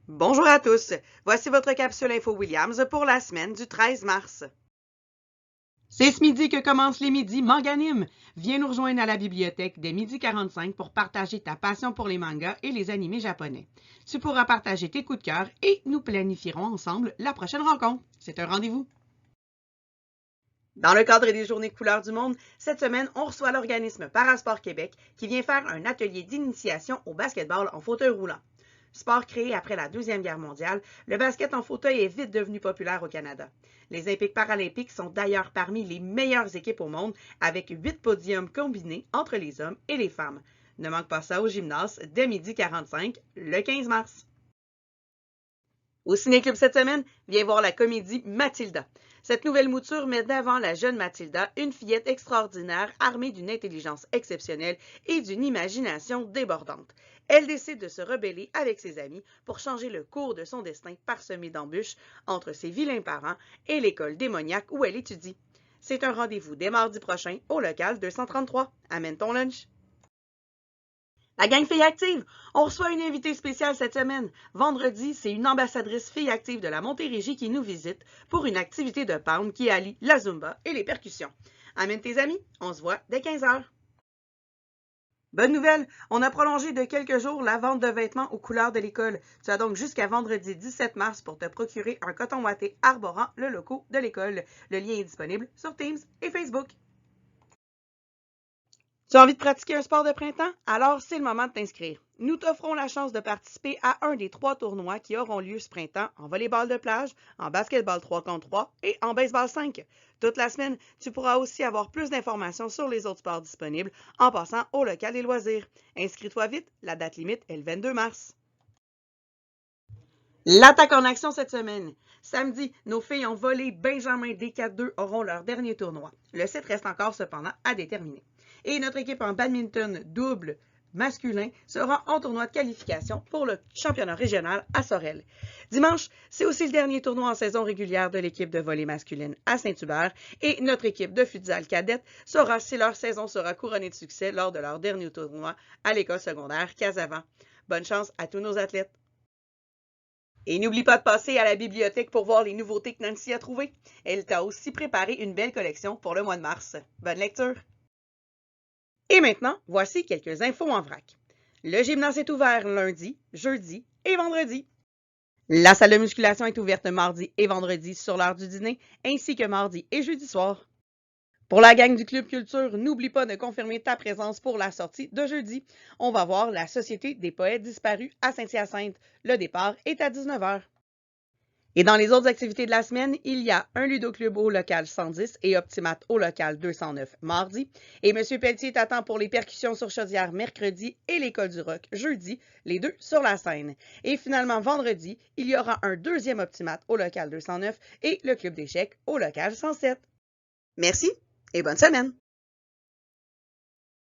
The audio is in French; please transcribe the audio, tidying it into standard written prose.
Bonjour à tous, voici votre capsule Info Williams pour la semaine du 13 mars. C'est ce midi que commencent les midis Manganime. Viens nous rejoindre à la bibliothèque dès 12h45 pour partager ta passion pour les mangas et les animés japonais. Tu pourras partager tes coups de cœur et nous planifierons ensemble la prochaine rencontre. C'est un rendez-vous. Dans le cadre des Journées couleurs du monde, cette semaine, on reçoit l'organisme Parasport Québec qui vient faire un atelier d'initiation au basketball en fauteuil roulant. Sport créé après la Deuxième Guerre mondiale, le basket en fauteuil est vite devenu populaire au Canada. Les Olympiques paralympiques sont d'ailleurs parmi les meilleures équipes au monde, avec 8 podiums combinés entre les hommes et les femmes. Ne manque pas ça au gymnase dès 12h45, le 15 mars. Au Ciné-Club cette semaine, viens voir la comédie Mathilda. Cette nouvelle mouture met d'avant la jeune Mathilda, une fillette extraordinaire armée d'une intelligence exceptionnelle et d'une imagination débordante. Elle décide de se rebeller avec ses amis pour changer le cours de son destin parsemé d'embûches entre ses vilains parents et l'école démoniaque où elle étudie. C'est un rendez-vous dès mardi prochain au local 233. Amène ton lunch. La gang Filles Actives, on reçoit une invitée spéciale cette semaine. Vendredi, c'est une ambassadrice Filles Actives de la Montérégie qui nous visite pour une activité de pound qui allie la zumba et les percussions. Amène tes amis, on se voit dès 15h. Bonne nouvelle, on a prolongé de quelques jours la vente de vêtements aux couleurs de l'école. Tu as donc jusqu'à vendredi 17 mars pour te procurer un coton ouaté arborant le logo de l'école. Le lien est disponible sur Teams et Facebook. Tu as envie de pratiquer un sport de printemps? Alors, c'est le moment de t'inscrire. Nous t'offrons la chance de participer à un des 3 tournois qui auront lieu ce printemps en volleyball de plage, en basketball 3 contre 3 et en baseball 5. Toute la semaine, tu pourras aussi avoir plus d'informations sur les autres sports disponibles en passant au local des loisirs. Inscris-toi vite, la date limite est le 22 mars. L'attaque en action cette semaine. Samedi, nos filles en volley Benjamin D4-2 auront leur dernier tournoi. Le site reste encore cependant à déterminer. Et notre équipe en badminton double masculin sera en tournoi de qualification pour le championnat régional à Sorel. Dimanche, c'est aussi le dernier tournoi en saison régulière de l'équipe de volley masculine à Saint-Hubert et notre équipe de futsal cadette saura si leur saison sera couronnée de succès lors de leur dernier tournoi à l'école secondaire Casavant. Bonne chance à tous nos athlètes! Et n'oublie pas de passer à la bibliothèque pour voir les nouveautés que Nancy a trouvées. Elle t'a aussi préparé une belle collection pour le mois de mars. Bonne lecture! Et maintenant, voici quelques infos en vrac. Le gymnase est ouvert lundi, jeudi et vendredi. La salle de musculation est ouverte mardi et vendredi sur l'heure du dîner, ainsi que mardi et jeudi soir. Pour la gang du Club Culture, n'oublie pas de confirmer ta présence pour la sortie de jeudi. On va voir la Société des poètes disparus à Saint-Hyacinthe. Le départ est à 19h. Et dans les autres activités de la semaine, il y a un ludoclub au local 110 et Optimat au local 209 mardi. Et M. Pelletier t'attend pour les percussions sur chaudière mercredi et l'école du rock jeudi, les deux sur la scène. Et finalement, vendredi, il y aura un deuxième Optimat au local 209 et le club d'échecs au local 107. Merci et bonne semaine!